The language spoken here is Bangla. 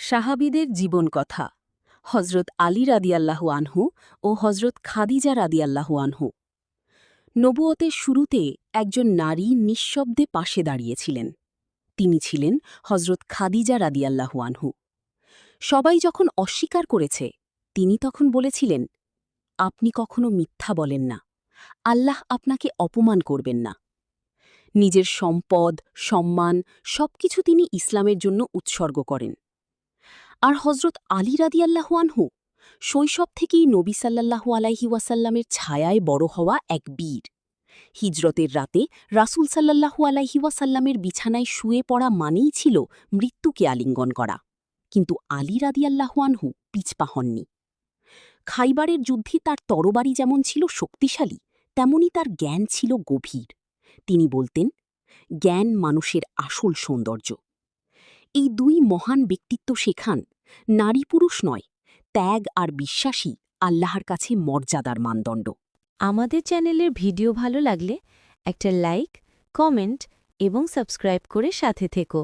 সাহাবীদের জীবনকথা হজরত আলী রাদিয়াল্লাহু আনহু ও হজরত খাদিজা রাদিয়াল্লাহু আনহু। নবুয়তের শুরুতে একজন নারী নিঃশব্দে পাশে দাঁড়িয়েছিলেন। তিনি ছিলেন হজরত খাদিজা রাদিয়াল্লাহু আনহু। সবাই যখন অস্বীকার করেছে তিনি তখন বলেছিলেন, আপনি কখনো মিথ্যা বলেন না, আল্লাহ আপনাকে অপমান করবেন না। নিজের সম্পদ, সম্মান সবকিছু তিনি ইসলামের জন্য উৎসর্গ করেন। আর হজরত আলী রাদিয়াল্লাহু আনহু শৈশব থেকেই নবী সাল্লাল্লাহু আলাইহি ওয়াসাল্লামের ছায়ায় বড় হওয়া এক বীর। হিজরতের রাতে রাসূল সাল্লাল্লাহু আলাইহি ওয়াসাল্লামের বিছানায় শুয়ে পড়া মানেই ছিল মৃত্যুকে আলিঙ্গন করা। কিন্তু আলী রাদিয়াল্লাহু আনহু পিছপা হননি। খাইবারের যুদ্ধে তার তরবারি যেমন ছিল শক্তিশালী, তেমনি তার জ্ঞান ছিল গভীর। তিনি বলতেন, জ্ঞান মানুষের আসল সৌন্দর্য। এই দুই মহান ব্যক্তিত্ব শেখান, নারী পুরুষ নয়, ত্যাগ আর বিশ্বাসী আল্লাহর কাছে মর্যাদার মানদণ্ড। আমাদের চ্যানেলের ভিডিও ভালো লাগলে একটা লাইক, কমেন্ট এবং সাবস্ক্রাইব করে সাথে থেকো।